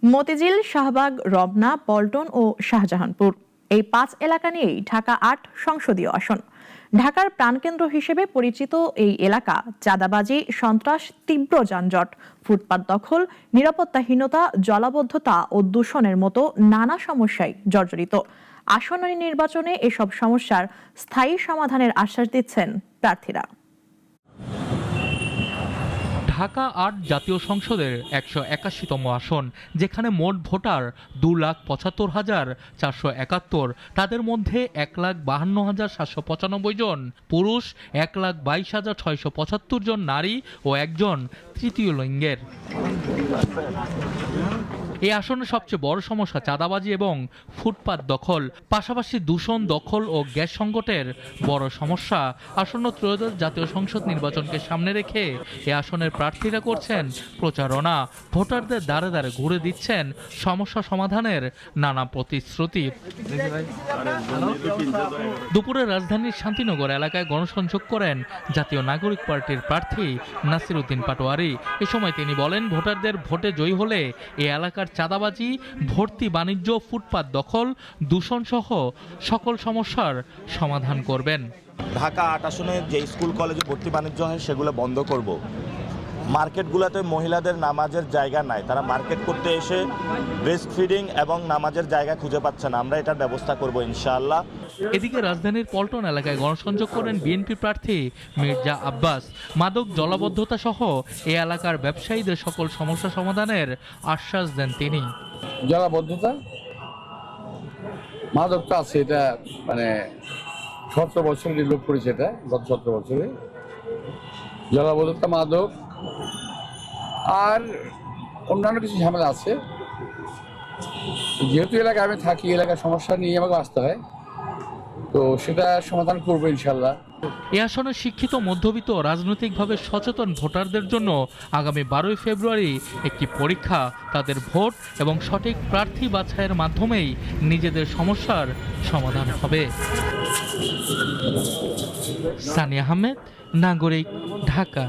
মতিঝিল, শাহবাগ, রমনা, পল্টন ও শাহজাহানপুর এই 5 এলাকা নিয়েই ঢাকা 8 সংসদীয় আসন। ঢাকার প্রাণকেন্দ্র হিসেবে পরিচিত এই এলাকা চাঁদাবাজি, সন্ত্রাস, তীব্র যানজট, ফুটপাত দখল, নিরাপত্তাহীনতা, জলাবদ্ধতা ও দূষণের মতো নানা সমস্যায় জর্জরিত। আসন্ন নির্বাচনে এসব সমস্যার স্থায়ী সমাধানের আশ্বাস দিচ্ছেন প্রার্থীরা। ঢাকা 8 জাতীয় সংসদের 181তম আসন, যেখানে মোট ভোটার 2,75,471। তাদের মধ্যে 1,52,795 জন পুরুষ, 1,22,675 জন নারী ও একজন তৃতীয় লিঙ্গের। এই আসনের সবচেয়ে বড় সমস্যা চাঁদাবাজি এবং ফুটপাত দখল, পাশাপাশি দূষণ, দখল ও গ্যাস সংকটের বড় সমস্যা। আসন্ন ত্রয়োদশ জাতীয় সংসদ নির্বাচনকে সামনে রেখে এই আসনের প্রার্থীরা করছেন প্রচারণা, ভোটারদের দ্বারে দ্বারে ঘুরে দিচ্ছেন সমস্যা সমাধানের নানা প্রতিশ্রুতি। দুপুরে রাজধানীর শান্তিনগর এলাকায় গণসংযোগ করেন জাতীয় নাগরিক পার্টির প্রার্থী নাসির উদ্দিন পাটোয়ারি। এ সময় তিনি বলেন, ভোটারদের ভোটে জয়ী হলে এই এলাকার চাঁদাবাজি, ভর্তি বাণিজ্য, ফুটপাত দখল, দূষণ সহ সকল সমস্যার সমাধান করবেন। ঢাকা 8 আসনে যে স্কুল কলেজে ভর্তি বাণিজ্য হয় সেগুলো বন্ধ করব। মার্কেটগুলোতে মহিলাদের নামাজের জায়গা নাই, তারা মার্কেট করতে এসে ব্রেস্ট ফিডিং এবং নামাজের জায়গা খুঁজে পাচ্ছে না। আমরা এটার ব্যবস্থা করব ইনশাআল্লাহ। এদিকে রাজধানীর পল্টন এলাকায় গণসংযোগ করেন বিএনপি প্রার্থী মির্জা আব্বাস। মাদক, জলাবদ্ধতা সহ এই এলাকার ব্যবসায়ীদের সকল সমস্যা সমাধানের আশ্বাস দেন তিনি। জলাবদ্ধতা, মাদক তো আছে, এটা মানে 17 বছরের লোক করেছে, এটা গত 17 বছরে জলাবদ্ধতা, মাদক আর অন্যান্য কিছু ঝামেলা আছে। যেহেতু এলাকায় আমি থাকি, এলাকার সমস্যা নিয়ে আমাকে আসতে হয়, তো সেটা সমাধান করবো ইনশাল্লাহ। এই আসনে শিক্ষিত, মধ্যবিত্ত, রাজনৈতিকভাবে সচেতন ভোটারদের জন্য আগামী 12ই ফেব্রুয়ারি একটি পরীক্ষা। তাদের ভোট এবং সঠিক প্রার্থী বাছাইয়ের মাধ্যমেই নিজেদের সমস্যার সমাধান হবে। সানি আহমেদ, নাগরিক, ঢাকা।